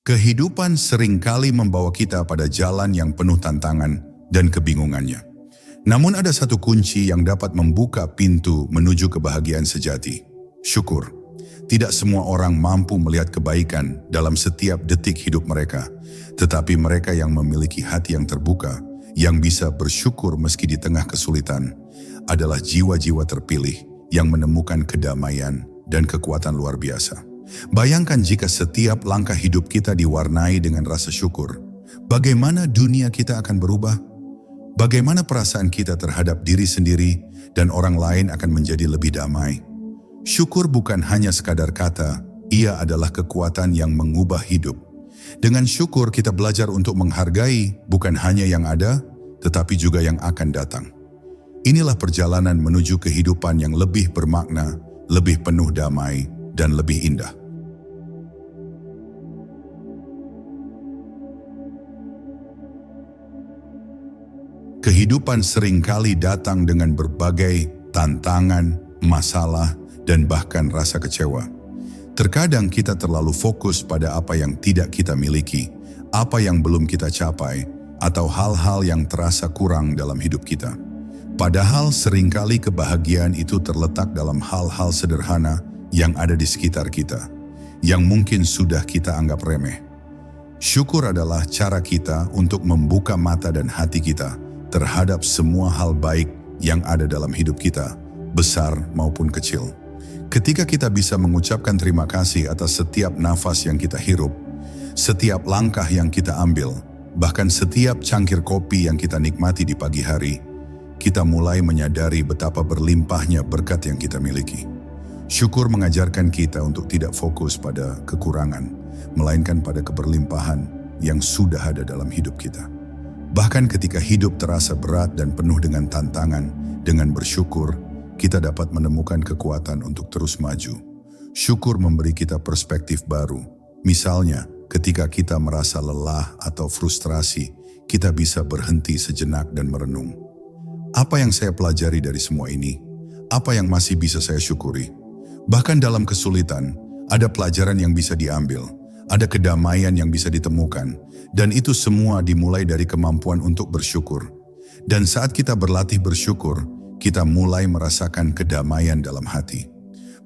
Kehidupan seringkali membawa kita pada jalan yang penuh tantangan dan kebingungannya. Namun ada satu kunci yang dapat membuka pintu menuju kebahagiaan sejati. Syukur. Tidak semua orang mampu melihat kebaikan dalam setiap detik hidup mereka. Tetapi mereka yang memiliki hati yang terbuka, yang bisa bersyukur meski di tengah kesulitan, adalah jiwa-jiwa terpilih yang menemukan kedamaian dan kekuatan luar biasa. Bayangkan jika setiap langkah hidup kita diwarnai dengan rasa syukur. Bagaimana dunia kita akan berubah? Bagaimana perasaan kita terhadap diri sendiri dan orang lain akan menjadi lebih damai? Syukur bukan hanya sekadar kata, ia adalah kekuatan yang mengubah hidup. Dengan syukur kita belajar untuk menghargai bukan hanya yang ada, tetapi juga yang akan datang. Inilah perjalanan menuju kehidupan yang lebih bermakna, lebih penuh damai, dan lebih indah. Kehidupan seringkali datang dengan berbagai tantangan, masalah, dan bahkan rasa kecewa. Terkadang kita terlalu fokus pada apa yang tidak kita miliki, apa yang belum kita capai, atau hal-hal yang terasa kurang dalam hidup kita. Padahal seringkali kebahagiaan itu terletak dalam hal-hal sederhana yang ada di sekitar kita, yang mungkin sudah kita anggap remeh. Syukur adalah cara kita untuk membuka mata dan hati kita terhadap semua hal baik yang ada dalam hidup kita, besar maupun kecil. Ketika kita bisa mengucapkan terima kasih atas setiap nafas yang kita hirup, setiap langkah yang kita ambil, bahkan setiap cangkir kopi yang kita nikmati di pagi hari, kita mulai menyadari betapa berlimpahnya berkat yang kita miliki. Syukur mengajarkan kita untuk tidak fokus pada kekurangan, melainkan pada keberlimpahan yang sudah ada dalam hidup kita. Bahkan ketika hidup terasa berat dan penuh dengan tantangan, dengan bersyukur, kita dapat menemukan kekuatan untuk terus maju. Syukur memberi kita perspektif baru. Misalnya, ketika kita merasa lelah atau frustrasi, kita bisa berhenti sejenak dan merenung. Apa yang saya pelajari dari semua ini? Apa yang masih bisa saya syukuri? Bahkan dalam kesulitan, ada pelajaran yang bisa diambil, ada kedamaian yang bisa ditemukan, dan itu semua dimulai dari kemampuan untuk bersyukur. Dan saat kita berlatih bersyukur, kita mulai merasakan kedamaian dalam hati.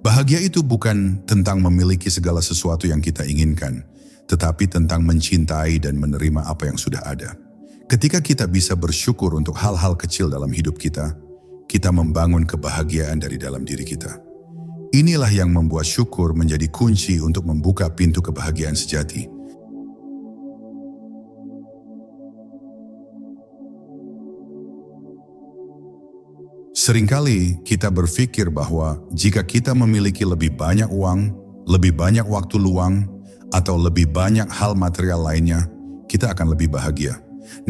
Bahagia itu bukan tentang memiliki segala sesuatu yang kita inginkan, tetapi tentang mencintai dan menerima apa yang sudah ada. Ketika kita bisa bersyukur untuk hal-hal kecil dalam hidup kita, kita membangun kebahagiaan dari dalam diri kita. Inilah yang membuat syukur menjadi kunci untuk membuka pintu kebahagiaan sejati. Seringkali kita berpikir bahwa jika kita memiliki lebih banyak uang, lebih banyak waktu luang, atau lebih banyak hal material lainnya, kita akan lebih bahagia.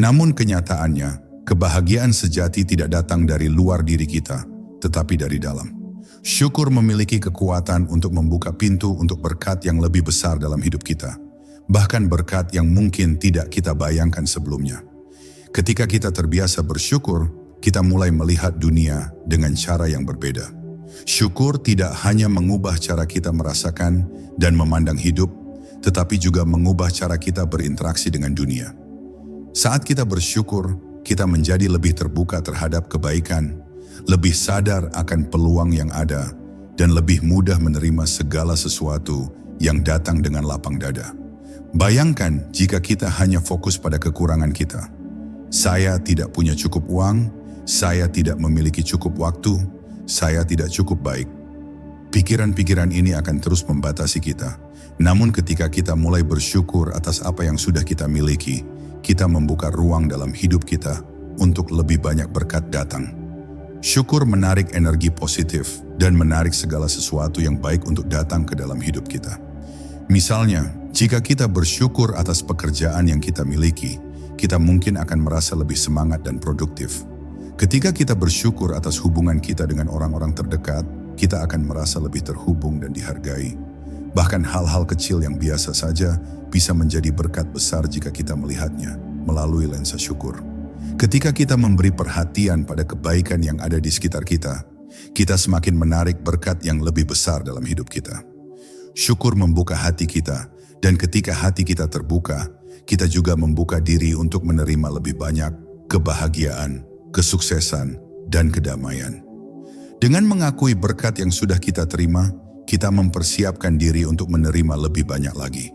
Namun kenyataannya, kebahagiaan sejati tidak datang dari luar diri kita, tetapi dari dalam. Syukur memiliki kekuatan untuk membuka pintu untuk berkat yang lebih besar dalam hidup kita. Bahkan berkat yang mungkin tidak kita bayangkan sebelumnya. Ketika kita terbiasa bersyukur, kita mulai melihat dunia dengan cara yang berbeda. Syukur tidak hanya mengubah cara kita merasakan dan memandang hidup, tetapi juga mengubah cara kita berinteraksi dengan dunia. Saat kita bersyukur, kita menjadi lebih terbuka terhadap kebaikan, lebih sadar akan peluang yang ada, dan lebih mudah menerima segala sesuatu yang datang dengan lapang dada. Bayangkan jika kita hanya fokus pada kekurangan kita. Saya tidak punya cukup uang, saya tidak memiliki cukup waktu, saya tidak cukup baik. Pikiran-pikiran ini akan terus membatasi kita. Namun ketika kita mulai bersyukur atas apa yang sudah kita miliki, kita membuka ruang dalam hidup kita untuk lebih banyak berkat datang. Syukur menarik energi positif dan menarik segala sesuatu yang baik untuk datang ke dalam hidup kita. Misalnya, jika kita bersyukur atas pekerjaan yang kita miliki, kita mungkin akan merasa lebih semangat dan produktif. Ketika kita bersyukur atas hubungan kita dengan orang-orang terdekat, kita akan merasa lebih terhubung dan dihargai. Bahkan hal-hal kecil yang biasa saja bisa menjadi berkat besar jika kita melihatnya melalui lensa syukur. Ketika kita memberi perhatian pada kebaikan yang ada di sekitar kita, kita semakin menarik berkat yang lebih besar dalam hidup kita. Syukur membuka hati kita Dan ketika hati kita terbuka, kita juga membuka diri untuk menerima lebih banyak kebahagiaan, kesuksesan, dan kedamaian. Dengan mengakui berkat yang sudah kita terima, kita mempersiapkan diri untuk menerima lebih banyak lagi.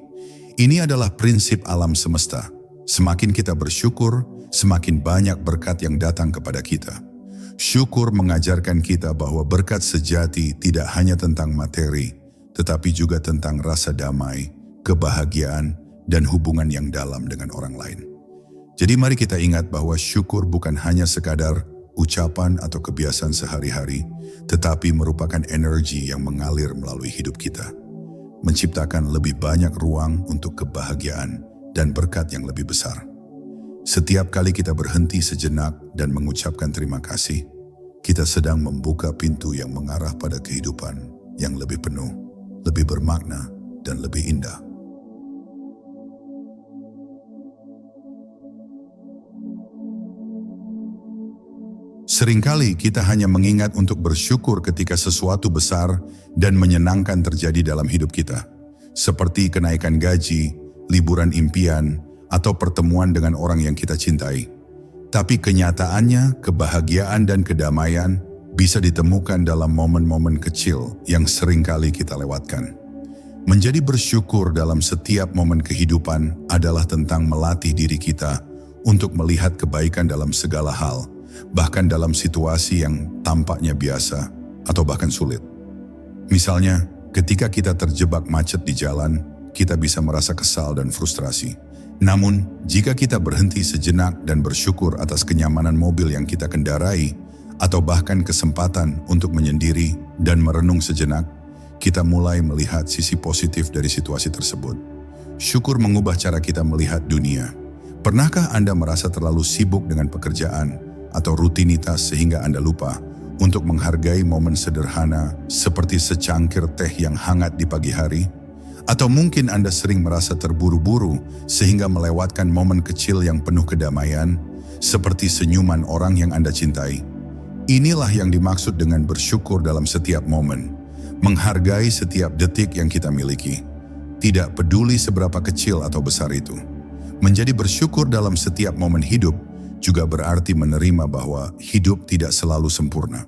Ini adalah prinsip alam semesta. Semakin kita bersyukur, semakin banyak berkat yang datang kepada kita. Syukur mengajarkan kita bahwa berkat sejati tidak hanya tentang materi, tetapi juga tentang rasa damai, kebahagiaan, dan hubungan yang dalam dengan orang lain. Jadi mari kita ingat bahwa syukur bukan hanya sekadar ucapan atau kebiasaan sehari-hari, tetapi merupakan energi yang mengalir melalui hidup kita, menciptakan lebih banyak ruang untuk kebahagiaan dan berkat yang lebih besar. Setiap kali kita berhenti sejenak dan mengucapkan terima kasih, kita sedang membuka pintu yang mengarah pada kehidupan yang lebih penuh, lebih bermakna, dan lebih indah. Seringkali kita hanya mengingat untuk bersyukur ketika sesuatu besar dan menyenangkan terjadi dalam hidup kita, seperti kenaikan gaji, liburan impian, atau pertemuan dengan orang yang kita cintai. Tapi kenyataannya, kebahagiaan dan kedamaian bisa ditemukan dalam momen-momen kecil yang seringkali kita lewatkan. Menjadi bersyukur dalam setiap momen kehidupan adalah tentang melatih diri kita untuk melihat kebaikan dalam segala hal, bahkan dalam situasi yang tampaknya biasa atau bahkan sulit. Misalnya, ketika kita terjebak macet di jalan, kita bisa merasa kesal dan frustrasi. Namun, jika kita berhenti sejenak dan bersyukur atas kenyamanan mobil yang kita kendarai, atau bahkan kesempatan untuk menyendiri dan merenung sejenak, kita mulai melihat sisi positif dari situasi tersebut. Syukur mengubah cara kita melihat dunia. Pernahkah Anda merasa terlalu sibuk dengan pekerjaan atau rutinitas sehingga Anda lupa untuk menghargai momen sederhana seperti secangkir teh yang hangat di pagi hari? Atau mungkin Anda sering merasa terburu-buru sehingga melewatkan momen kecil yang penuh kedamaian, seperti senyuman orang yang Anda cintai. Inilah yang dimaksud dengan bersyukur dalam setiap momen, menghargai setiap detik yang kita miliki, tidak peduli seberapa kecil atau besar itu. Menjadi bersyukur dalam setiap momen hidup juga berarti menerima bahwa hidup tidak selalu sempurna.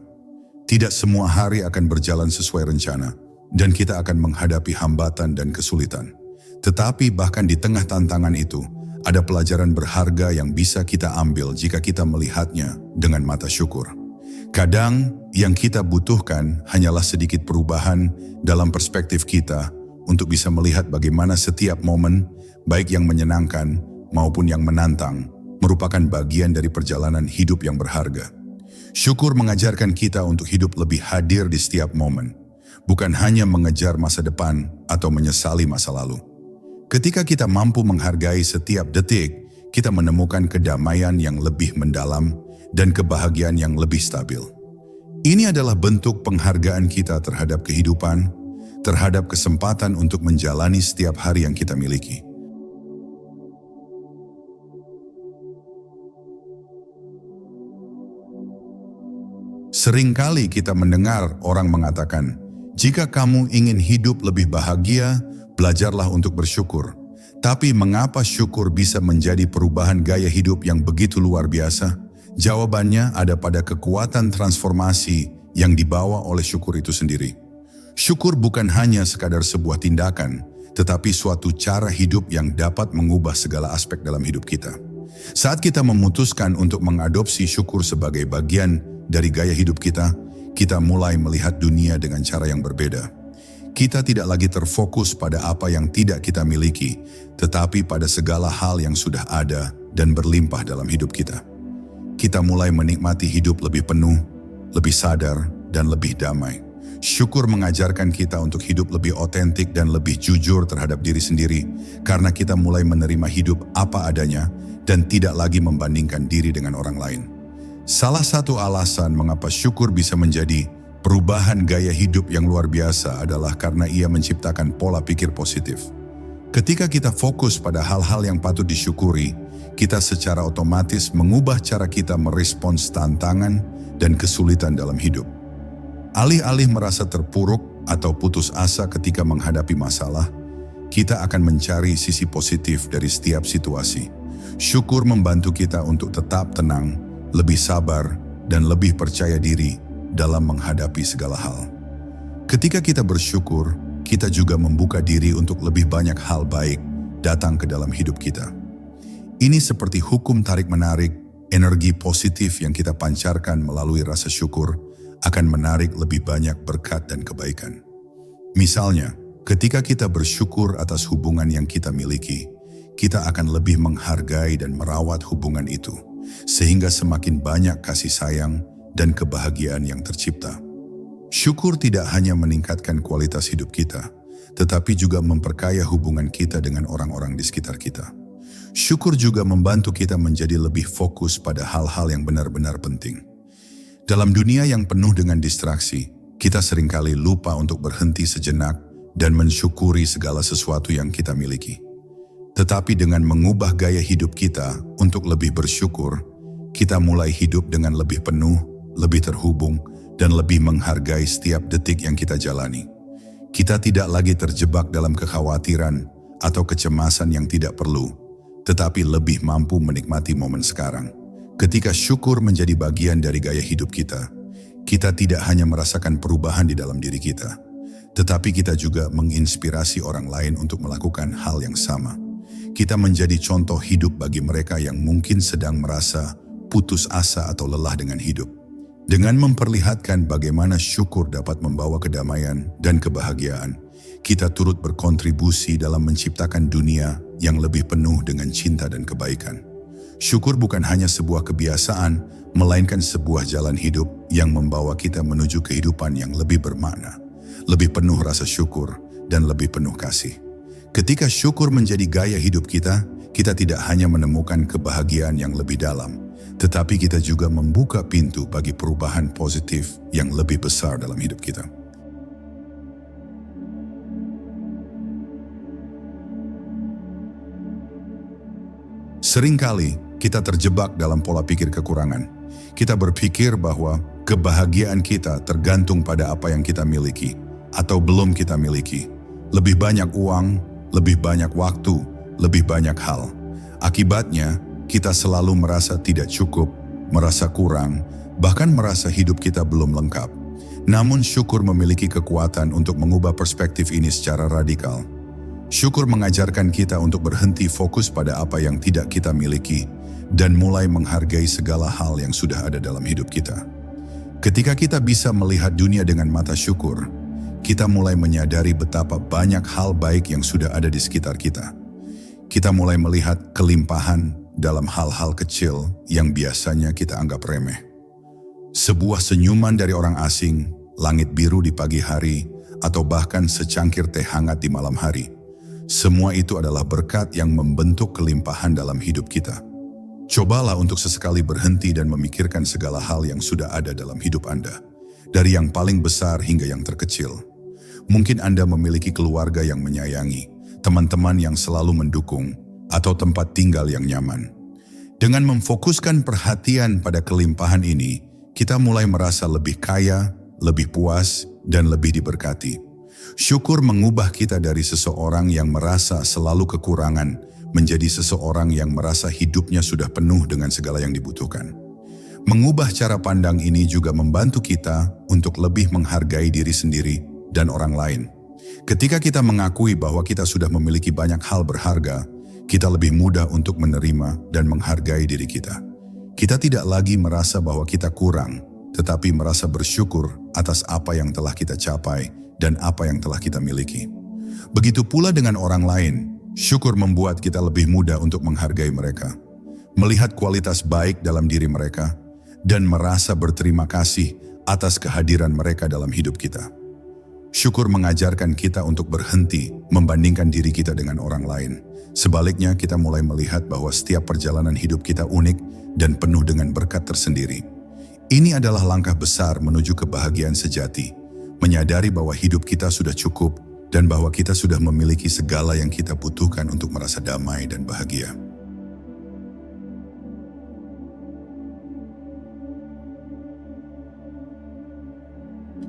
Tidak semua hari akan berjalan sesuai rencana, dan kita akan menghadapi hambatan dan kesulitan. Tetapi bahkan di tengah tantangan itu, ada pelajaran berharga yang bisa kita ambil jika kita melihatnya dengan mata syukur. Kadang yang kita butuhkan hanyalah sedikit perubahan dalam perspektif kita untuk bisa melihat bagaimana setiap momen, baik yang menyenangkan maupun yang menantang, merupakan bagian dari perjalanan hidup yang berharga. Syukur mengajarkan kita untuk hidup lebih hadir di setiap momen, bukan hanya mengejar masa depan atau menyesali masa lalu. Ketika kita mampu menghargai setiap detik, kita menemukan kedamaian yang lebih mendalam dan kebahagiaan yang lebih stabil. Ini adalah bentuk penghargaan kita terhadap kehidupan, terhadap kesempatan untuk menjalani setiap hari yang kita miliki. Seringkali kita mendengar orang mengatakan, jika kamu ingin hidup lebih bahagia, belajarlah untuk bersyukur. Tapi mengapa syukur bisa menjadi perubahan gaya hidup yang begitu luar biasa? Jawabannya ada pada kekuatan transformasi yang dibawa oleh syukur itu sendiri. Syukur bukan hanya sekadar sebuah tindakan, tetapi suatu cara hidup yang dapat mengubah segala aspek dalam hidup kita. Saat kita memutuskan untuk mengadopsi syukur sebagai bagian dari gaya hidup kita, kita mulai melihat dunia dengan cara yang berbeda. Kita tidak lagi terfokus pada apa yang tidak kita miliki, tetapi pada segala hal yang sudah ada dan berlimpah dalam hidup kita. Kita mulai menikmati hidup lebih penuh, lebih sadar, dan lebih damai. Syukur mengajarkan kita untuk hidup lebih otentik dan lebih jujur terhadap diri sendiri, karena kita mulai menerima hidup apa adanya dan tidak lagi membandingkan diri dengan orang lain. Salah satu alasan mengapa syukur bisa menjadi perubahan gaya hidup yang luar biasa adalah karena ia menciptakan pola pikir positif. Ketika kita fokus pada hal-hal yang patut disyukuri, kita secara otomatis mengubah cara kita merespons tantangan dan kesulitan dalam hidup. Alih-alih merasa terpuruk atau putus asa ketika menghadapi masalah, kita akan mencari sisi positif dari setiap situasi. Syukur membantu kita untuk tetap tenang, lebih sabar, dan lebih percaya diri dalam menghadapi segala hal. Ketika kita bersyukur, kita juga membuka diri untuk lebih banyak hal baik datang ke dalam hidup kita. Ini seperti hukum tarik-menarik, energi positif yang kita pancarkan melalui rasa syukur akan menarik lebih banyak berkat dan kebaikan. Misalnya, ketika kita bersyukur atas hubungan yang kita miliki, kita akan lebih menghargai dan merawat hubungan itu, sehingga semakin banyak kasih sayang dan kebahagiaan yang tercipta. Syukur tidak hanya meningkatkan kualitas hidup kita, tetapi juga memperkaya hubungan kita dengan orang-orang di sekitar kita. Syukur juga membantu kita menjadi lebih fokus pada hal-hal yang benar-benar penting. Dalam dunia yang penuh dengan distraksi, kita seringkali lupa untuk berhenti sejenak dan mensyukuri segala sesuatu yang kita miliki. Tetapi dengan mengubah gaya hidup kita untuk lebih bersyukur, kita mulai hidup dengan lebih penuh, lebih terhubung, dan lebih menghargai setiap detik yang kita jalani. Kita tidak lagi terjebak dalam kekhawatiran atau kecemasan yang tidak perlu, tetapi lebih mampu menikmati momen sekarang. Ketika syukur menjadi bagian dari gaya hidup kita tidak hanya merasakan perubahan di dalam diri kita, tetapi kita juga menginspirasi orang lain untuk melakukan hal yang sama. Kita menjadi contoh hidup bagi mereka yang mungkin sedang merasa putus asa atau lelah dengan hidup. Dengan memperlihatkan bagaimana syukur dapat membawa kedamaian dan kebahagiaan, kita turut berkontribusi dalam menciptakan dunia yang lebih penuh dengan cinta dan kebaikan. Syukur bukan hanya sebuah kebiasaan, melainkan sebuah jalan hidup yang membawa kita menuju kehidupan yang lebih bermakna, lebih penuh rasa syukur, dan lebih penuh kasih. Ketika syukur menjadi gaya hidup kita tidak hanya menemukan kebahagiaan yang lebih dalam, tetapi kita juga membuka pintu bagi perubahan positif yang lebih besar dalam hidup kita. Seringkali kita terjebak dalam pola pikir kekurangan. Kita berpikir bahwa kebahagiaan kita tergantung pada apa yang kita miliki atau belum kita miliki. Lebih banyak uang, lebih banyak waktu, lebih banyak hal. Akibatnya, kita selalu merasa tidak cukup, merasa kurang, bahkan merasa hidup kita belum lengkap. Namun syukur memiliki kekuatan untuk mengubah perspektif ini secara radikal. Syukur mengajarkan kita untuk berhenti fokus pada apa yang tidak kita miliki dan mulai menghargai segala hal yang sudah ada dalam hidup kita. Ketika kita bisa melihat dunia dengan mata syukur, kita mulai menyadari betapa banyak hal baik yang sudah ada di sekitar kita. Kita mulai melihat kelimpahan dalam hal-hal kecil yang biasanya kita anggap remeh. Sebuah senyuman dari orang asing, langit biru di pagi hari, atau bahkan secangkir teh hangat di malam hari. Semua itu adalah berkat yang membentuk kelimpahan dalam hidup kita. Cobalah untuk sesekali berhenti dan memikirkan segala hal yang sudah ada dalam hidup Anda, dari yang paling besar hingga yang terkecil. Mungkin Anda memiliki keluarga yang menyayangi, teman-teman yang selalu mendukung, atau tempat tinggal yang nyaman. Dengan memfokuskan perhatian pada kelimpahan ini, kita mulai merasa lebih kaya, lebih puas, dan lebih diberkati. Syukur mengubah kita dari seseorang yang merasa selalu kekurangan menjadi seseorang yang merasa hidupnya sudah penuh dengan segala yang dibutuhkan. Mengubah cara pandang ini juga membantu kita untuk lebih menghargai diri sendiri dan orang lain. Ketika kita mengakui bahwa kita sudah memiliki banyak hal berharga, kita lebih mudah untuk menerima dan menghargai diri kita. Kita tidak lagi merasa bahwa kita kurang, tetapi merasa bersyukur atas apa yang telah kita capai dan apa yang telah kita miliki. Begitu pula dengan orang lain, syukur membuat kita lebih mudah untuk menghargai mereka, melihat kualitas baik dalam diri mereka, dan merasa berterima kasih atas kehadiran mereka dalam hidup kita. Syukur mengajarkan kita untuk berhenti membandingkan diri kita dengan orang lain. Sebaliknya, kita mulai melihat bahwa setiap perjalanan hidup kita unik dan penuh dengan berkat tersendiri. Ini adalah langkah besar menuju kebahagiaan sejati, menyadari bahwa hidup kita sudah cukup dan bahwa kita sudah memiliki segala yang kita butuhkan untuk merasa damai dan bahagia.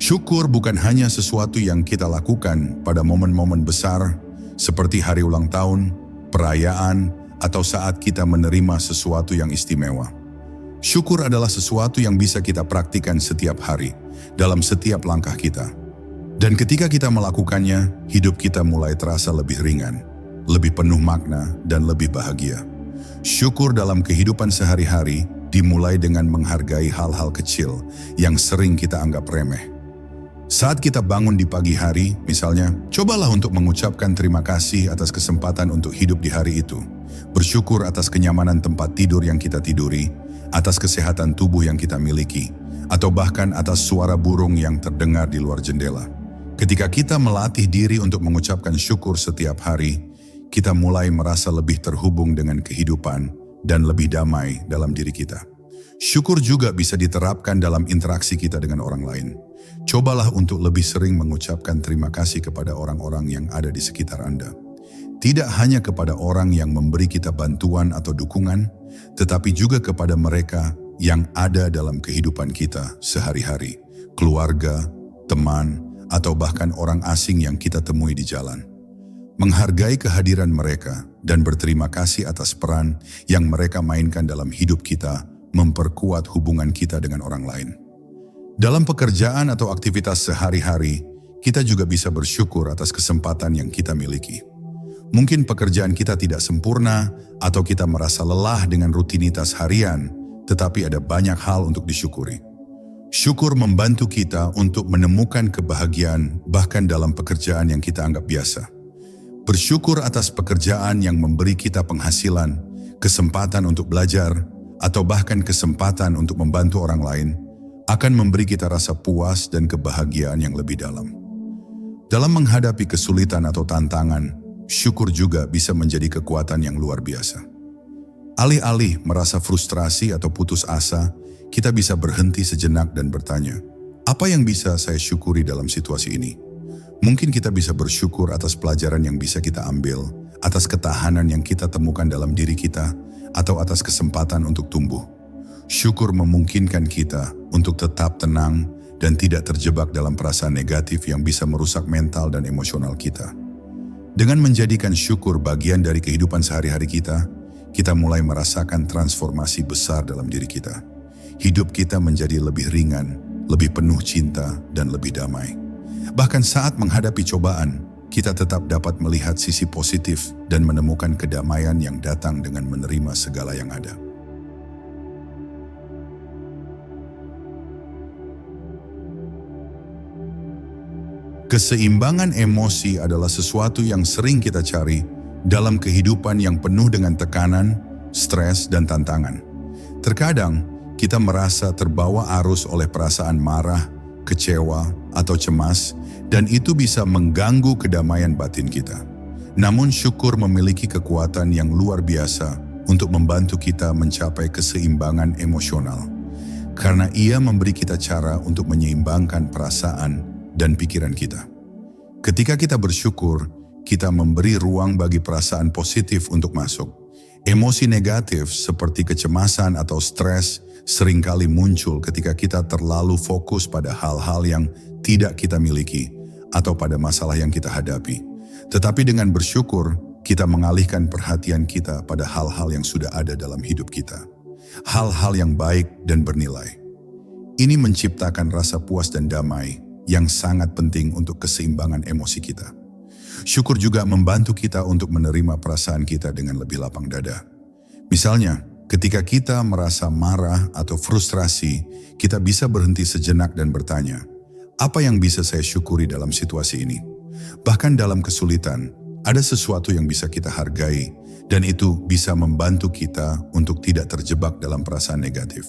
Syukur bukan hanya sesuatu yang kita lakukan pada momen-momen besar, seperti hari ulang tahun, perayaan, atau saat kita menerima sesuatu yang istimewa. Syukur adalah sesuatu yang bisa kita praktikkan setiap hari, dalam setiap langkah kita. Dan ketika kita melakukannya, hidup kita mulai terasa lebih ringan, lebih penuh makna, dan lebih bahagia. Syukur dalam kehidupan sehari-hari dimulai dengan menghargai hal-hal kecil yang sering kita anggap remeh. Saat kita bangun di pagi hari, misalnya, cobalah untuk mengucapkan terima kasih atas kesempatan untuk hidup di hari itu. Bersyukur atas kenyamanan tempat tidur yang kita tiduri, atas kesehatan tubuh yang kita miliki, atau bahkan atas suara burung yang terdengar di luar jendela. Ketika kita melatih diri untuk mengucapkan syukur setiap hari, kita mulai merasa lebih terhubung dengan kehidupan dan lebih damai dalam diri kita. Syukur juga bisa diterapkan dalam interaksi kita dengan orang lain. Cobalah untuk lebih sering mengucapkan terima kasih kepada orang-orang yang ada di sekitar Anda. Tidak hanya kepada orang yang memberi kita bantuan atau dukungan, tetapi juga kepada mereka yang ada dalam kehidupan kita sehari-hari, keluarga, teman, atau bahkan orang asing yang kita temui di jalan. Menghargai kehadiran mereka dan berterima kasih atas peran yang mereka mainkan dalam hidup kita memperkuat hubungan kita dengan orang lain. Dalam pekerjaan atau aktivitas sehari-hari, kita juga bisa bersyukur atas kesempatan yang kita miliki. Mungkin pekerjaan kita tidak sempurna atau kita merasa lelah dengan rutinitas harian, tetapi ada banyak hal untuk disyukuri. Syukur membantu kita untuk menemukan kebahagiaan bahkan dalam pekerjaan yang kita anggap biasa. Bersyukur atas pekerjaan yang memberi kita penghasilan, kesempatan untuk belajar, atau bahkan kesempatan untuk membantu orang lain, akan memberi kita rasa puas dan kebahagiaan yang lebih dalam. Dalam menghadapi kesulitan atau tantangan, syukur juga bisa menjadi kekuatan yang luar biasa. Alih-alih merasa frustrasi atau putus asa, kita bisa berhenti sejenak dan bertanya, apa yang bisa saya syukuri dalam situasi ini? Mungkin kita bisa bersyukur atas pelajaran yang bisa kita ambil, atas ketahanan yang kita temukan dalam diri kita, atau atas kesempatan untuk tumbuh. Syukur memungkinkan kita untuk tetap tenang dan tidak terjebak dalam perasaan negatif yang bisa merusak mental dan emosional kita. Dengan menjadikan syukur bagian dari kehidupan sehari-hari kita mulai merasakan transformasi besar dalam diri kita. Hidup kita menjadi lebih ringan, lebih penuh cinta, dan lebih damai. Bahkan saat menghadapi cobaan, kita tetap dapat melihat sisi positif dan menemukan kedamaian yang datang dengan menerima segala yang ada. Keseimbangan emosi adalah sesuatu yang sering kita cari dalam kehidupan yang penuh dengan tekanan, stres, dan tantangan. Terkadang, kita merasa terbawa arus oleh perasaan marah, kecewa, atau cemas, dan itu bisa mengganggu kedamaian batin kita. Namun syukur memiliki kekuatan yang luar biasa untuk membantu kita mencapai keseimbangan emosional. Karena ia memberi kita cara untuk menyeimbangkan perasaan dan pikiran kita. Ketika kita bersyukur, kita memberi ruang bagi perasaan positif untuk masuk. Emosi negatif seperti kecemasan atau stres seringkali muncul ketika kita terlalu fokus pada hal-hal yang tidak kita miliki atau pada masalah yang kita hadapi. Tetapi dengan bersyukur, kita mengalihkan perhatian kita pada hal-hal yang sudah ada dalam hidup kita. Hal-hal yang baik dan bernilai. Ini menciptakan rasa puas dan damai yang sangat penting untuk keseimbangan emosi kita. Syukur juga membantu kita untuk menerima perasaan kita dengan lebih lapang dada. Misalnya, ketika kita merasa marah atau frustrasi, kita bisa berhenti sejenak dan bertanya, apa yang bisa saya syukuri dalam situasi ini? Bahkan dalam kesulitan, ada sesuatu yang bisa kita hargai, dan itu bisa membantu kita untuk tidak terjebak dalam perasaan negatif.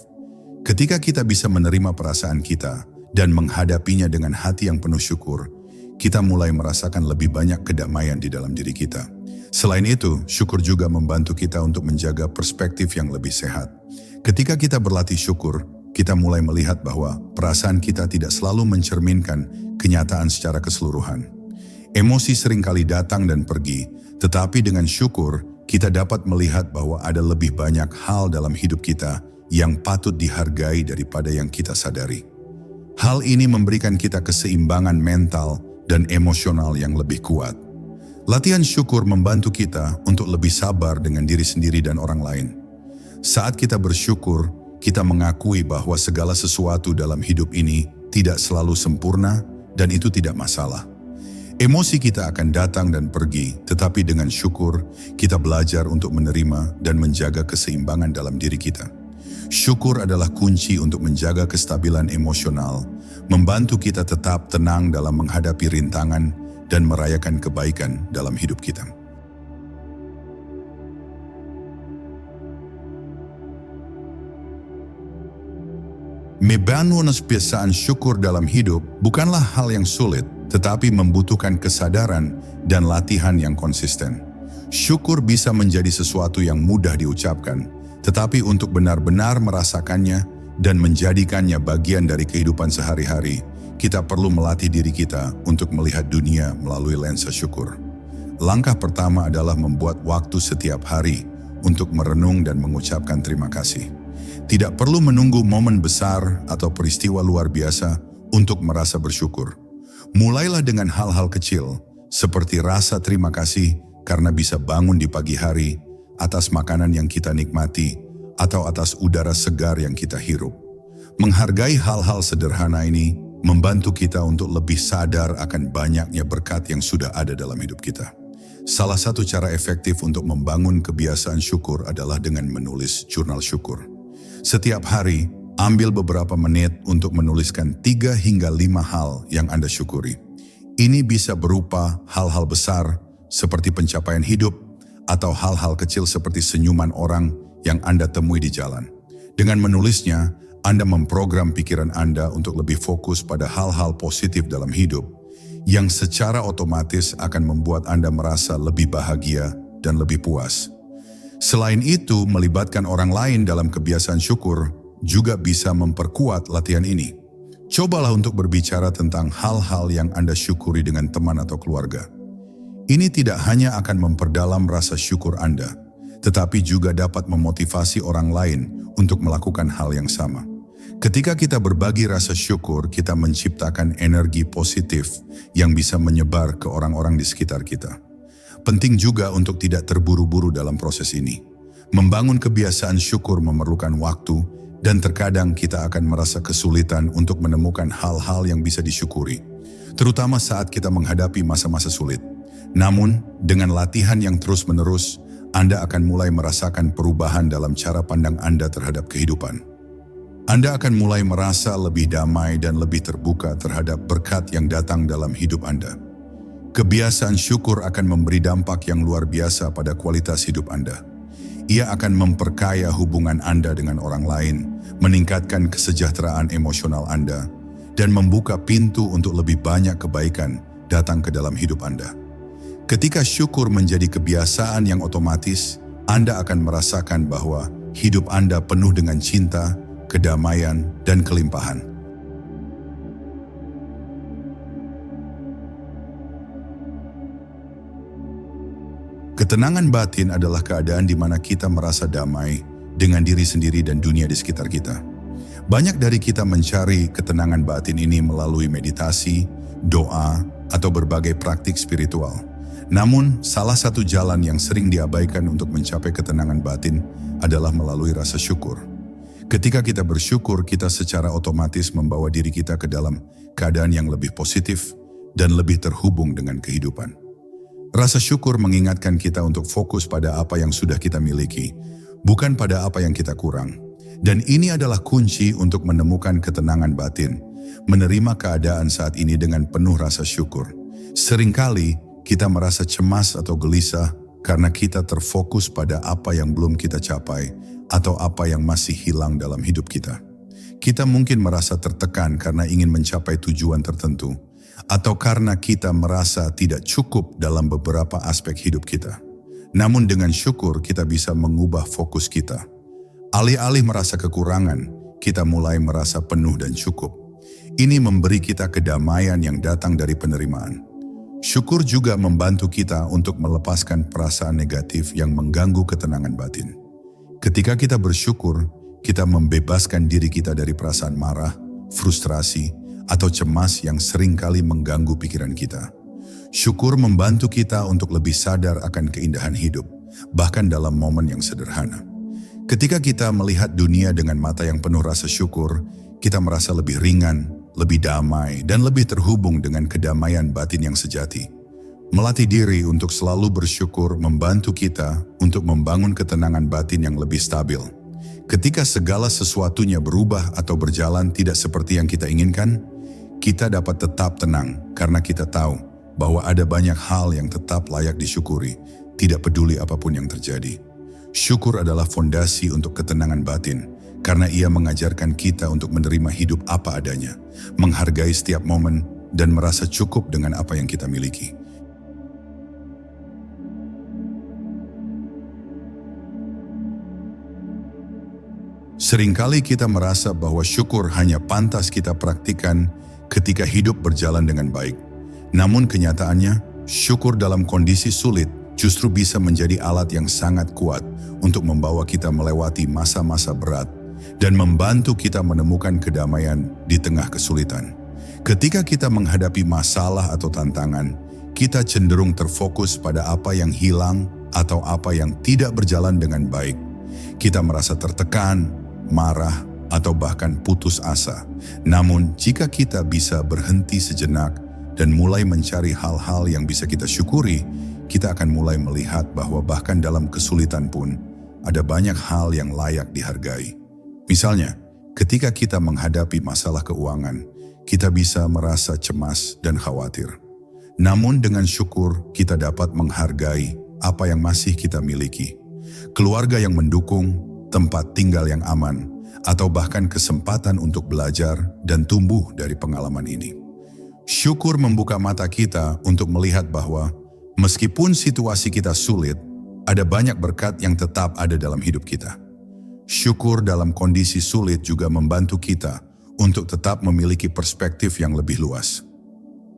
Ketika kita bisa menerima perasaan kita dan menghadapinya dengan hati yang penuh syukur, kita mulai merasakan lebih banyak kedamaian di dalam diri kita. Selain itu, syukur juga membantu kita untuk menjaga perspektif yang lebih sehat. Ketika kita berlatih syukur, kita mulai melihat bahwa perasaan kita tidak selalu mencerminkan kenyataan secara keseluruhan. Emosi seringkali datang dan pergi, tetapi dengan syukur, kita dapat melihat bahwa ada lebih banyak hal dalam hidup kita yang patut dihargai daripada yang kita sadari. Hal ini memberikan kita keseimbangan mental dan emosional yang lebih kuat. Latihan syukur membantu kita untuk lebih sabar dengan diri sendiri dan orang lain. Saat kita bersyukur, kita mengakui bahwa segala sesuatu dalam hidup ini tidak selalu sempurna dan itu tidak masalah. Emosi kita akan datang dan pergi, tetapi dengan syukur, kita belajar untuk menerima dan menjaga keseimbangan dalam diri kita. Syukur adalah kunci untuk menjaga kestabilan emosional, membantu kita tetap tenang dalam menghadapi rintangan, dan merayakan kebaikan dalam hidup kita. Membangun kebiasaan syukur dalam hidup bukanlah hal yang sulit, tetapi membutuhkan kesadaran dan latihan yang konsisten. Syukur bisa menjadi sesuatu yang mudah diucapkan, tetapi untuk benar-benar merasakannya dan menjadikannya bagian dari kehidupan sehari-hari, kita perlu melatih diri kita untuk melihat dunia melalui lensa syukur. Langkah pertama adalah membuat waktu setiap hari untuk merenung dan mengucapkan terima kasih. Tidak perlu menunggu momen besar atau peristiwa luar biasa untuk merasa bersyukur. Mulailah dengan hal-hal kecil, seperti rasa terima kasih karena bisa bangun di pagi hari, atas makanan yang kita nikmati, atau atas udara segar yang kita hirup. Menghargai hal-hal sederhana ini membantu kita untuk lebih sadar akan banyaknya berkat yang sudah ada dalam hidup kita. Salah satu cara efektif untuk membangun kebiasaan syukur adalah dengan menulis jurnal syukur. Setiap hari, ambil beberapa menit untuk menuliskan 3 hingga 5 hal yang Anda syukuri. Ini bisa berupa hal-hal besar seperti pencapaian hidup atau hal-hal kecil seperti senyuman orang yang Anda temui di jalan. Dengan menulisnya, Anda memprogram pikiran Anda untuk lebih fokus pada hal-hal positif dalam hidup yang secara otomatis akan membuat Anda merasa lebih bahagia dan lebih puas. Selain itu, melibatkan orang lain dalam kebiasaan syukur juga bisa memperkuat latihan ini. Cobalah untuk berbicara tentang hal-hal yang Anda syukuri dengan teman atau keluarga. Ini tidak hanya akan memperdalam rasa syukur Anda, tetapi juga dapat memotivasi orang lain untuk melakukan hal yang sama. Ketika kita berbagi rasa syukur, kita menciptakan energi positif yang bisa menyebar ke orang-orang di sekitar kita. Penting juga untuk tidak terburu-buru dalam proses ini. Membangun kebiasaan syukur memerlukan waktu, dan terkadang kita akan merasa kesulitan untuk menemukan hal-hal yang bisa disyukuri, terutama saat kita menghadapi masa-masa sulit. Namun, dengan latihan yang terus-menerus, Anda akan mulai merasakan perubahan dalam cara pandang Anda terhadap kehidupan. Anda akan mulai merasa lebih damai dan lebih terbuka terhadap berkat yang datang dalam hidup Anda. Kebiasaan syukur akan memberi dampak yang luar biasa pada kualitas hidup Anda. Ia akan memperkaya hubungan Anda dengan orang lain, meningkatkan kesejahteraan emosional Anda, dan membuka pintu untuk lebih banyak kebaikan datang ke dalam hidup Anda. Ketika syukur menjadi kebiasaan yang otomatis, Anda akan merasakan bahwa hidup Anda penuh dengan cinta, kedamaian, dan kelimpahan. Ketenangan batin adalah keadaan di mana kita merasa damai dengan diri sendiri dan dunia di sekitar kita. Banyak dari kita mencari ketenangan batin ini melalui meditasi, doa, atau berbagai praktik spiritual. Namun, salah satu jalan yang sering diabaikan untuk mencapai ketenangan batin adalah melalui rasa syukur. Ketika kita bersyukur, kita secara otomatis membawa diri kita ke dalam keadaan yang lebih positif dan lebih terhubung dengan kehidupan. Rasa syukur mengingatkan kita untuk fokus pada apa yang sudah kita miliki, bukan pada apa yang kita kurang. Dan ini adalah kunci untuk menemukan ketenangan batin, menerima keadaan saat ini dengan penuh rasa syukur. Seringkali kita merasa cemas atau gelisah karena kita terfokus pada apa yang belum kita capai atau apa yang masih hilang dalam hidup kita. Kita mungkin merasa tertekan karena ingin mencapai tujuan tertentu, atau karena kita merasa tidak cukup dalam beberapa aspek hidup kita. Namun dengan syukur kita bisa mengubah fokus kita. Alih-alih merasa kekurangan, kita mulai merasa penuh dan cukup. Ini memberi kita kedamaian yang datang dari penerimaan. Syukur juga membantu kita untuk melepaskan perasaan negatif yang mengganggu ketenangan batin. Ketika kita bersyukur, kita membebaskan diri kita dari perasaan marah, frustrasi, atau cemas yang seringkali mengganggu pikiran kita. Syukur membantu kita untuk lebih sadar akan keindahan hidup, bahkan dalam momen yang sederhana. Ketika kita melihat dunia dengan mata yang penuh rasa syukur, kita merasa lebih ringan, lebih damai, dan lebih terhubung dengan kedamaian batin yang sejati. Melatih diri untuk selalu bersyukur membantu kita untuk membangun ketenangan batin yang lebih stabil. Ketika segala sesuatunya berubah atau berjalan tidak seperti yang kita inginkan, kita dapat tetap tenang karena kita tahu bahwa ada banyak hal yang tetap layak disyukuri, tidak peduli apapun yang terjadi. Syukur adalah fondasi untuk ketenangan batin, karena ia mengajarkan kita untuk menerima hidup apa adanya, menghargai setiap momen, dan merasa cukup dengan apa yang kita miliki. Seringkali kita merasa bahwa syukur hanya pantas kita praktikkan ketika hidup berjalan dengan baik. Namun kenyataannya, syukur dalam kondisi sulit justru bisa menjadi alat yang sangat kuat untuk membawa kita melewati masa-masa berat dan membantu kita menemukan kedamaian di tengah kesulitan. Ketika kita menghadapi masalah atau tantangan, kita cenderung terfokus pada apa yang hilang atau apa yang tidak berjalan dengan baik. Kita merasa tertekan, marah, atau bahkan putus asa. Namun, jika kita bisa berhenti sejenak dan mulai mencari hal-hal yang bisa kita syukuri, kita akan mulai melihat bahwa bahkan dalam kesulitan pun, ada banyak hal yang layak dihargai. Misalnya, ketika kita menghadapi masalah keuangan, kita bisa merasa cemas dan khawatir. Namun dengan syukur, kita dapat menghargai apa yang masih kita miliki. Keluarga yang mendukung, tempat tinggal yang aman, atau bahkan kesempatan untuk belajar dan tumbuh dari pengalaman ini. Syukur membuka mata kita untuk melihat bahwa meskipun situasi kita sulit, ada banyak berkat yang tetap ada dalam hidup kita. Syukur dalam kondisi sulit juga membantu kita untuk tetap memiliki perspektif yang lebih luas.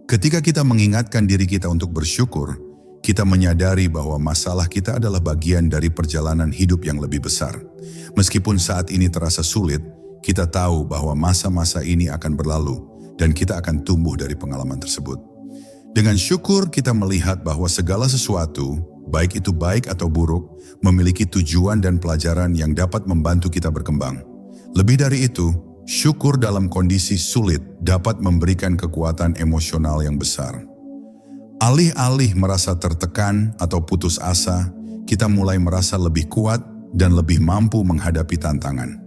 Ketika kita mengingatkan diri kita untuk bersyukur, kita menyadari bahwa masalah kita adalah bagian dari perjalanan hidup yang lebih besar. Meskipun saat ini terasa sulit, kita tahu bahwa masa-masa ini akan berlalu dan kita akan tumbuh dari pengalaman tersebut. Dengan syukur kita melihat bahwa segala sesuatu, baik itu baik atau buruk, memiliki tujuan dan pelajaran yang dapat membantu kita berkembang. Lebih dari itu, syukur dalam kondisi sulit dapat memberikan kekuatan emosional yang besar. Alih-alih merasa tertekan atau putus asa, kita mulai merasa lebih kuat dan lebih mampu menghadapi tantangan.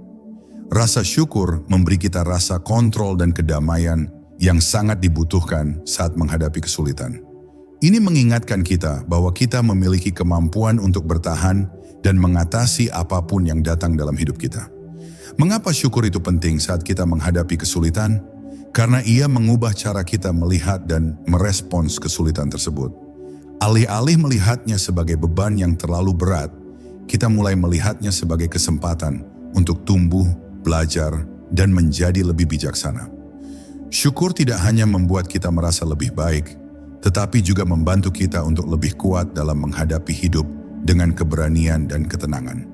Rasa syukur memberi kita rasa kontrol dan kedamaian yang sangat dibutuhkan saat menghadapi kesulitan. Ini mengingatkan kita bahwa kita memiliki kemampuan untuk bertahan dan mengatasi apapun yang datang dalam hidup kita. Mengapa syukur itu penting saat kita menghadapi kesulitan? Karena ia mengubah cara kita melihat dan merespons kesulitan tersebut. Alih-alih melihatnya sebagai beban yang terlalu berat, kita mulai melihatnya sebagai kesempatan untuk tumbuh, belajar, dan menjadi lebih bijaksana. Syukur tidak hanya membuat kita merasa lebih baik, tetapi juga membantu kita untuk lebih kuat dalam menghadapi hidup dengan keberanian dan ketenangan.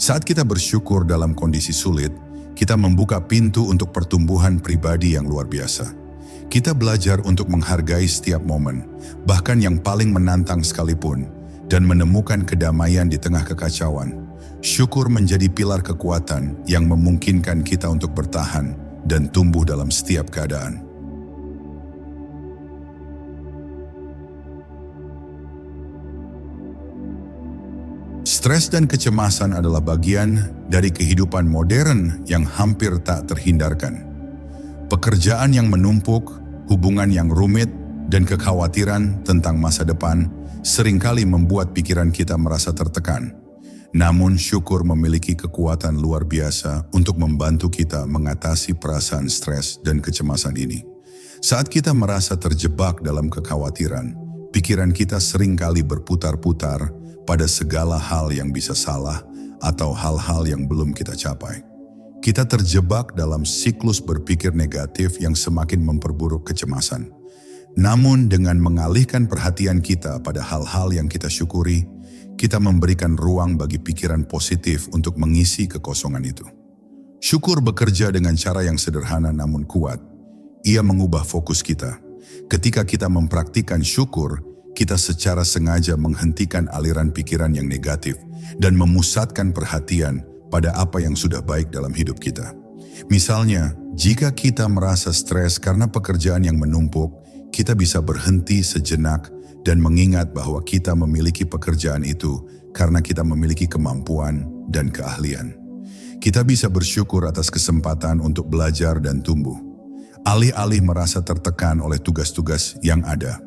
Saat kita bersyukur dalam kondisi sulit, kita membuka pintu untuk pertumbuhan pribadi yang luar biasa. Kita belajar untuk menghargai setiap momen, bahkan yang paling menantang sekalipun, dan menemukan kedamaian di tengah kekacauan. Syukur menjadi pilar kekuatan yang memungkinkan kita untuk bertahan dan tumbuh dalam setiap keadaan. Stres dan kecemasan adalah bagian dari kehidupan modern yang hampir tak terhindarkan. Pekerjaan yang menumpuk, hubungan yang rumit, dan kekhawatiran tentang masa depan seringkali membuat pikiran kita merasa tertekan. Namun syukur memiliki kekuatan luar biasa untuk membantu kita mengatasi perasaan stres dan kecemasan ini. Saat kita merasa terjebak dalam kekhawatiran, pikiran kita seringkali berputar-putar pada segala hal yang bisa salah atau hal-hal yang belum kita capai. Kita terjebak dalam siklus berpikir negatif yang semakin memperburuk kecemasan. Namun dengan mengalihkan perhatian kita pada hal-hal yang kita syukuri, kita memberikan ruang bagi pikiran positif untuk mengisi kekosongan itu. Syukur bekerja dengan cara yang sederhana namun kuat. Ia mengubah fokus kita. Ketika kita mempraktikkan syukur, kita secara sengaja menghentikan aliran pikiran yang negatif dan memusatkan perhatian pada apa yang sudah baik dalam hidup kita. Misalnya, jika kita merasa stres karena pekerjaan yang menumpuk, kita bisa berhenti sejenak dan mengingat bahwa kita memiliki pekerjaan itu karena kita memiliki kemampuan dan keahlian. Kita bisa bersyukur atas kesempatan untuk belajar dan tumbuh, alih-alih merasa tertekan oleh tugas-tugas yang ada.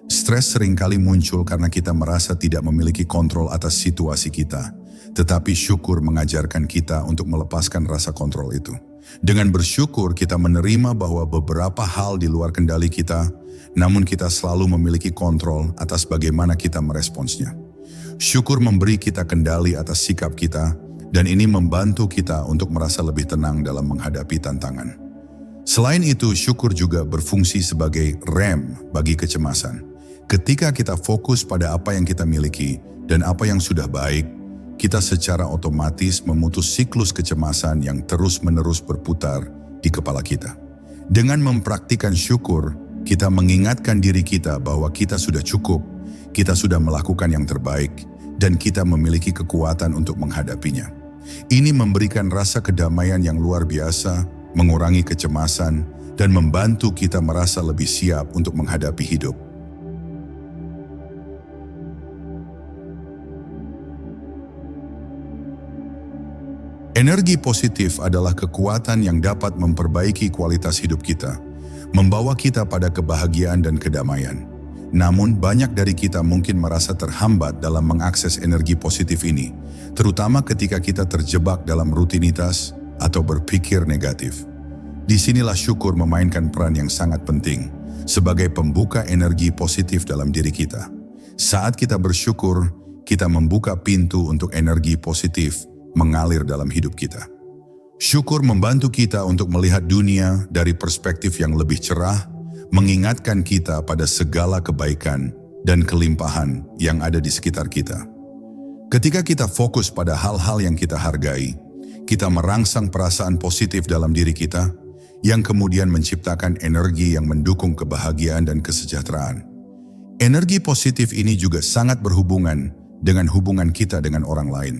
Stres seringkali muncul karena kita merasa tidak memiliki kontrol atas situasi kita, tetapi syukur mengajarkan kita untuk melepaskan rasa kontrol itu. Dengan bersyukur, kita menerima bahwa beberapa hal di luar kendali kita, namun kita selalu memiliki kontrol atas bagaimana kita meresponsnya. Syukur memberi kita kendali atas sikap kita, dan ini membantu kita untuk merasa lebih tenang dalam menghadapi tantangan. Selain itu, syukur juga berfungsi sebagai rem bagi kecemasan. Ketika kita fokus pada apa yang kita miliki dan apa yang sudah baik, kita secara otomatis memutus siklus kecemasan yang terus-menerus berputar di kepala kita. Dengan mempraktikkan syukur, kita mengingatkan diri kita bahwa kita sudah cukup, kita sudah melakukan yang terbaik, dan kita memiliki kekuatan untuk menghadapinya. Ini memberikan rasa kedamaian yang luar biasa, mengurangi kecemasan, dan membantu kita merasa lebih siap untuk menghadapi hidup. Energi positif adalah kekuatan yang dapat memperbaiki kualitas hidup kita, membawa kita pada kebahagiaan dan kedamaian. Namun, banyak dari kita mungkin merasa terhambat dalam mengakses energi positif ini, terutama ketika kita terjebak dalam rutinitas atau berpikir negatif. Disinilah syukur memainkan peran yang sangat penting sebagai pembuka energi positif dalam diri kita. Saat kita bersyukur, kita membuka pintu untuk energi positif mengalir dalam hidup kita. Syukur membantu kita untuk melihat dunia dari perspektif yang lebih cerah, mengingatkan kita pada segala kebaikan dan kelimpahan yang ada di sekitar kita. Ketika kita fokus pada hal-hal yang kita hargai, kita merangsang perasaan positif dalam diri kita, yang kemudian menciptakan energi yang mendukung kebahagiaan dan kesejahteraan. Energi positif ini juga sangat berhubungan dengan hubungan kita dengan orang lain.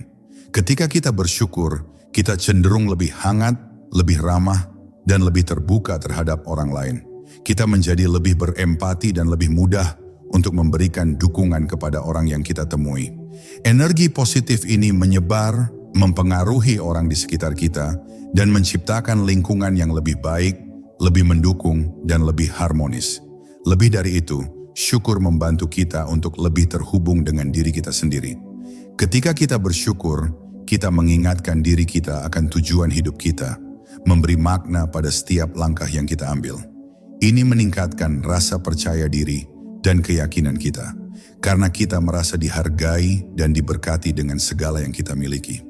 Ketika kita bersyukur, kita cenderung lebih hangat, lebih ramah, dan lebih terbuka terhadap orang lain. Kita menjadi lebih berempati dan lebih mudah untuk memberikan dukungan kepada orang yang kita temui. Energi positif ini menyebar, mempengaruhi orang di sekitar kita, dan menciptakan lingkungan yang lebih baik, lebih mendukung, dan lebih harmonis. Lebih dari itu, syukur membantu kita untuk lebih terhubung dengan diri kita sendiri. Ketika kita bersyukur, kita mengingatkan diri kita akan tujuan hidup kita, memberi makna pada setiap langkah yang kita ambil. Ini meningkatkan rasa percaya diri dan keyakinan kita, karena kita merasa dihargai dan diberkati dengan segala yang kita miliki.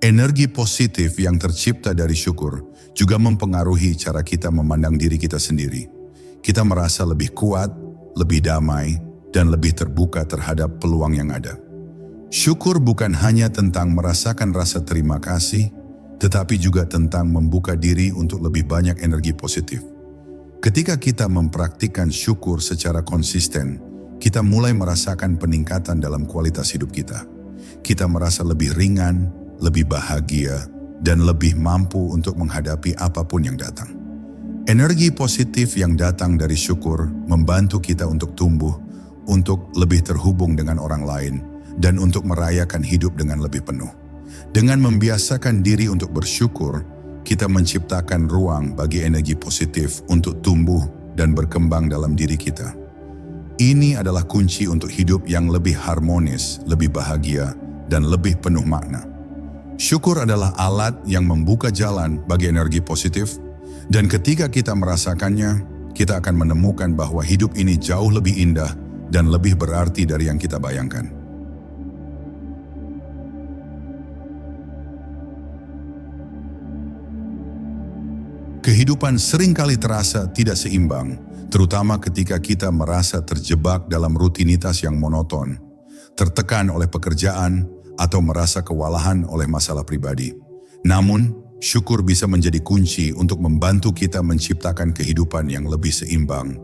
Energi positif yang tercipta dari syukur juga mempengaruhi cara kita memandang diri kita sendiri. Kita merasa lebih kuat, lebih damai, dan lebih terbuka terhadap peluang yang ada. Syukur bukan hanya tentang merasakan rasa terima kasih, tetapi juga tentang membuka diri untuk lebih banyak energi positif. Ketika kita mempraktikkan syukur secara konsisten, kita mulai merasakan peningkatan dalam kualitas hidup kita. Kita merasa lebih ringan, lebih bahagia, dan lebih mampu untuk menghadapi apapun yang datang. Energi positif yang datang dari syukur membantu kita untuk tumbuh, untuk lebih terhubung dengan orang lain, dan untuk merayakan hidup dengan lebih penuh. Dengan membiasakan diri untuk bersyukur, kita menciptakan ruang bagi energi positif untuk tumbuh dan berkembang dalam diri kita. Ini adalah kunci untuk hidup yang lebih harmonis, lebih bahagia, dan lebih penuh makna. Syukur adalah alat yang membuka jalan bagi energi positif, dan ketika kita merasakannya, kita akan menemukan bahwa hidup ini jauh lebih indah dan lebih berarti dari yang kita bayangkan. Kehidupan seringkali terasa tidak seimbang, terutama ketika kita merasa terjebak dalam rutinitas yang monoton, tertekan oleh pekerjaan, atau merasa kewalahan oleh masalah pribadi. Namun, syukur bisa menjadi kunci untuk membantu kita menciptakan kehidupan yang lebih seimbang.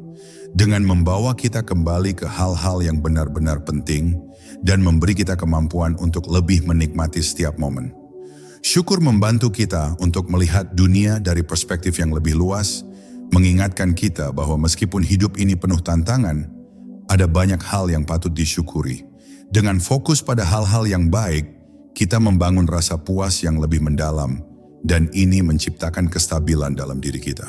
dengan membawa kita kembali ke hal-hal yang benar-benar penting dan memberi kita kemampuan untuk lebih menikmati setiap momen. Syukur membantu kita untuk melihat dunia dari perspektif yang lebih luas, mengingatkan kita bahwa meskipun hidup ini penuh tantangan, ada banyak hal yang patut disyukuri. Dengan fokus pada hal-hal yang baik, kita membangun rasa puas yang lebih mendalam, dan ini menciptakan kestabilan dalam diri kita.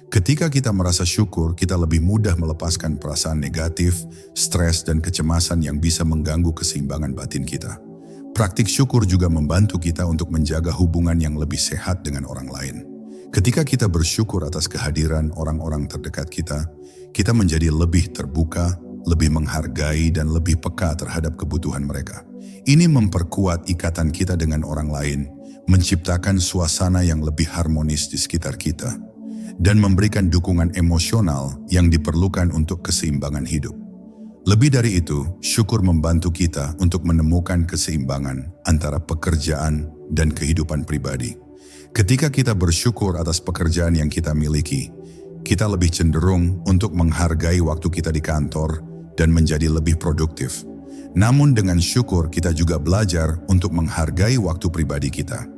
Ketika kita merasa syukur, kita lebih mudah melepaskan perasaan negatif, stres, dan kecemasan yang bisa mengganggu keseimbangan batin kita. Praktik syukur juga membantu kita untuk menjaga hubungan yang lebih sehat dengan orang lain. Ketika kita bersyukur atas kehadiran orang-orang terdekat kita menjadi lebih terbuka, lebih menghargai, dan lebih peka terhadap kebutuhan mereka. Ini memperkuat ikatan kita dengan orang lain, menciptakan suasana yang lebih harmonis di sekitar kita, dan memberikan dukungan emosional yang diperlukan untuk keseimbangan hidup. Lebih dari itu, syukur membantu kita untuk menemukan keseimbangan antara pekerjaan dan kehidupan pribadi. Ketika kita bersyukur atas pekerjaan yang kita miliki, kita lebih cenderung untuk menghargai waktu kita di kantor dan menjadi lebih produktif. Namun dengan syukur kita juga belajar untuk menghargai waktu pribadi kita.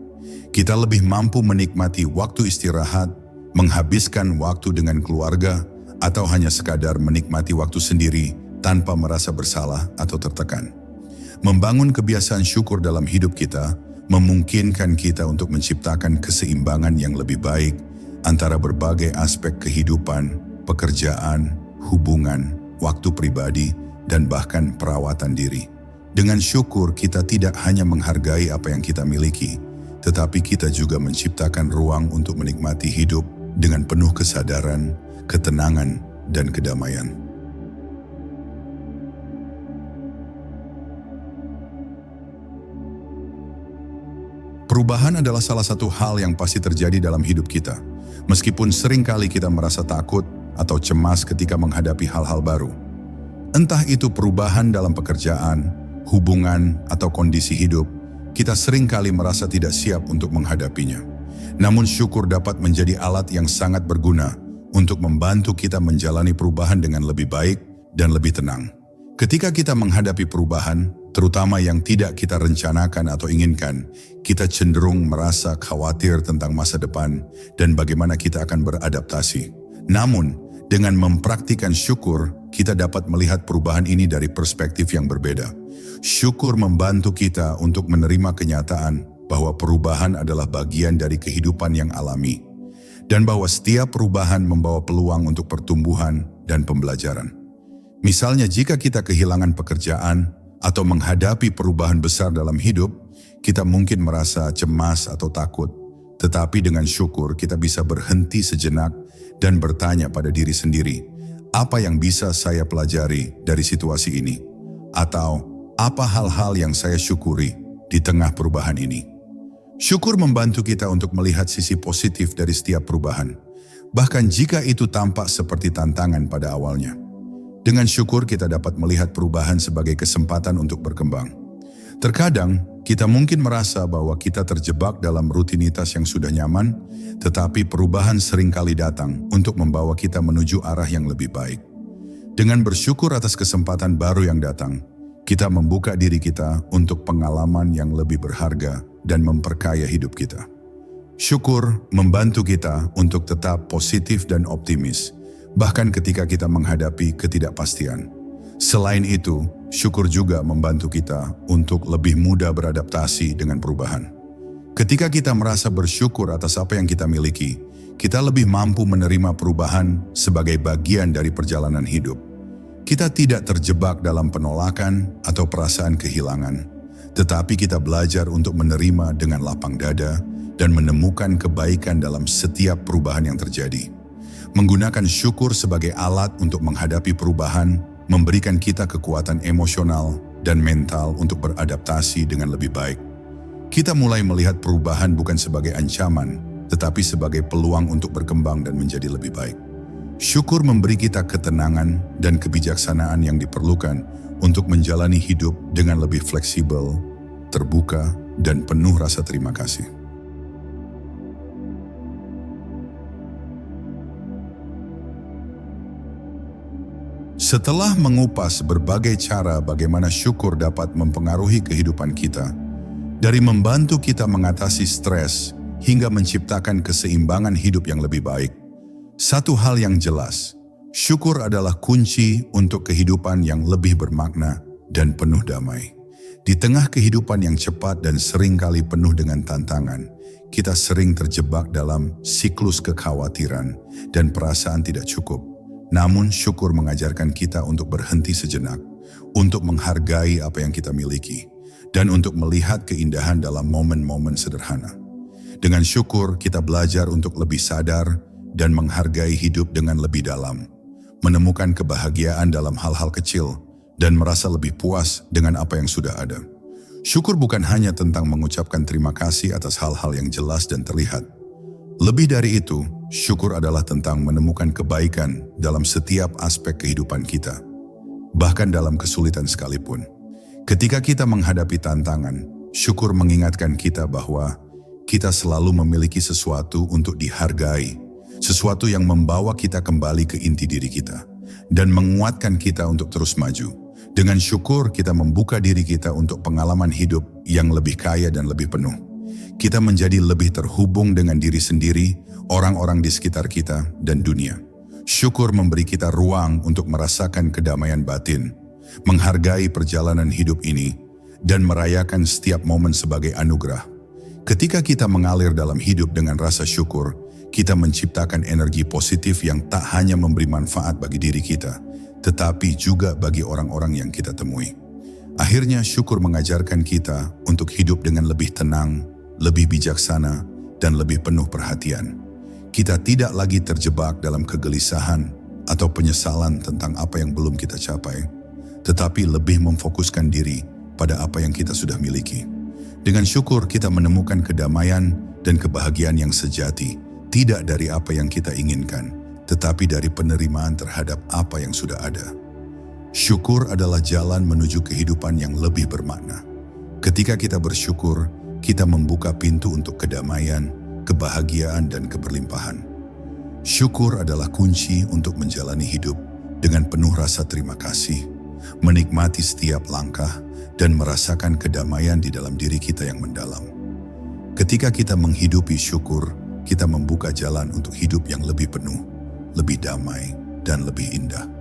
Kita lebih mampu menikmati waktu istirahat, menghabiskan waktu dengan keluarga, atau hanya sekadar menikmati waktu sendiri tanpa merasa bersalah atau tertekan. Membangun kebiasaan syukur dalam hidup kita memungkinkan kita untuk menciptakan keseimbangan yang lebih baik antara berbagai aspek kehidupan, pekerjaan, hubungan, waktu pribadi, dan bahkan perawatan diri. Dengan syukur kita tidak hanya menghargai apa yang kita miliki, tetapi kita juga menciptakan ruang untuk menikmati hidup dengan penuh kesadaran, ketenangan, dan kedamaian. Perubahan adalah salah satu hal yang pasti terjadi dalam hidup kita, meskipun seringkali kita merasa takut atau cemas ketika menghadapi hal-hal baru. Entah itu perubahan dalam pekerjaan, hubungan, atau kondisi hidup, kita seringkali merasa tidak siap untuk menghadapinya. Namun syukur dapat menjadi alat yang sangat berguna untuk membantu kita menjalani perubahan dengan lebih baik dan lebih tenang. Ketika kita menghadapi perubahan, terutama yang tidak kita rencanakan atau inginkan, kita cenderung merasa khawatir tentang masa depan dan bagaimana kita akan beradaptasi. Namun, dengan mempraktikkan syukur, kita dapat melihat perubahan ini dari perspektif yang berbeda. Syukur membantu kita untuk menerima kenyataan bahwa perubahan adalah bagian dari kehidupan yang alami, dan bahwa setiap perubahan membawa peluang untuk pertumbuhan dan pembelajaran. Misalnya, jika kita kehilangan pekerjaan atau menghadapi perubahan besar dalam hidup, kita mungkin merasa cemas atau takut. Tetapi dengan syukur kita bisa berhenti sejenak dan bertanya pada diri sendiri, apa yang bisa saya pelajari dari situasi ini? Atau apa hal-hal yang saya syukuri di tengah perubahan ini? Syukur membantu kita untuk melihat sisi positif dari setiap perubahan, bahkan jika itu tampak seperti tantangan pada awalnya. Dengan syukur kita dapat melihat perubahan sebagai kesempatan untuk berkembang. Terkadang kita mungkin merasa bahwa kita terjebak dalam rutinitas yang sudah nyaman, tetapi perubahan seringkali datang untuk membawa kita menuju arah yang lebih baik. Dengan bersyukur atas kesempatan baru yang datang, kita membuka diri kita untuk pengalaman yang lebih berharga dan memperkaya hidup kita. Syukur membantu kita untuk tetap positif dan optimis, bahkan ketika kita menghadapi ketidakpastian. Selain itu, syukur juga membantu kita untuk lebih mudah beradaptasi dengan perubahan. Ketika kita merasa bersyukur atas apa yang kita miliki, kita lebih mampu menerima perubahan sebagai bagian dari perjalanan hidup. Kita tidak terjebak dalam penolakan atau perasaan kehilangan, tetapi kita belajar untuk menerima dengan lapang dada dan menemukan kebaikan dalam setiap perubahan yang terjadi. Menggunakan syukur sebagai alat untuk menghadapi perubahan memberikan kita kekuatan emosional dan mental untuk beradaptasi dengan lebih baik. Kita mulai melihat perubahan bukan sebagai ancaman, tetapi sebagai peluang untuk berkembang dan menjadi lebih baik. Syukur memberi kita ketenangan dan kebijaksanaan yang diperlukan untuk menjalani hidup dengan lebih fleksibel, terbuka, dan penuh rasa terima kasih. Setelah mengupas berbagai cara bagaimana syukur dapat mempengaruhi kehidupan kita, dari membantu kita mengatasi stres hingga menciptakan keseimbangan hidup yang lebih baik, satu hal yang jelas, syukur adalah kunci untuk kehidupan yang lebih bermakna dan penuh damai. Di tengah kehidupan yang cepat dan seringkali penuh dengan tantangan, kita sering terjebak dalam siklus kekhawatiran dan perasaan tidak cukup. Namun syukur mengajarkan kita untuk berhenti sejenak, untuk menghargai apa yang kita miliki, dan untuk melihat keindahan dalam momen-momen sederhana. Dengan syukur, kita belajar untuk lebih sadar dan menghargai hidup dengan lebih dalam, menemukan kebahagiaan dalam hal-hal kecil, dan merasa lebih puas dengan apa yang sudah ada. Syukur bukan hanya tentang mengucapkan terima kasih atas hal-hal yang jelas dan terlihat. Lebih dari itu, syukur adalah tentang menemukan kebaikan dalam setiap aspek kehidupan kita, bahkan dalam kesulitan sekalipun. Ketika kita menghadapi tantangan, syukur mengingatkan kita bahwa kita selalu memiliki sesuatu untuk dihargai, sesuatu yang membawa kita kembali ke inti diri kita, dan menguatkan kita untuk terus maju. Dengan syukur, kita membuka diri kita untuk pengalaman hidup yang lebih kaya dan lebih penuh. Kita menjadi lebih terhubung dengan diri sendiri, orang-orang di sekitar kita, dan dunia. Syukur memberi kita ruang untuk merasakan kedamaian batin, menghargai perjalanan hidup ini, dan merayakan setiap momen sebagai anugerah. Ketika kita mengalir dalam hidup dengan rasa syukur, kita menciptakan energi positif yang tak hanya memberi manfaat bagi diri kita, tetapi juga bagi orang-orang yang kita temui. Akhirnya syukur mengajarkan kita untuk hidup dengan lebih tenang, lebih bijaksana, dan lebih penuh perhatian. Kita tidak lagi terjebak dalam kegelisahan atau penyesalan tentang apa yang belum kita capai, tetapi lebih memfokuskan diri pada apa yang kita sudah miliki. Dengan syukur kita menemukan kedamaian dan kebahagiaan yang sejati, tidak dari apa yang kita inginkan, tetapi dari penerimaan terhadap apa yang sudah ada. Syukur adalah jalan menuju kehidupan yang lebih bermakna. Ketika kita bersyukur, kita membuka pintu untuk kedamaian, kebahagiaan, dan keberlimpahan. Syukur adalah kunci untuk menjalani hidup dengan penuh rasa terima kasih, menikmati setiap langkah, dan merasakan kedamaian di dalam diri kita yang mendalam. Ketika kita menghidupi syukur, kita membuka jalan untuk hidup yang lebih penuh, lebih damai, dan lebih indah.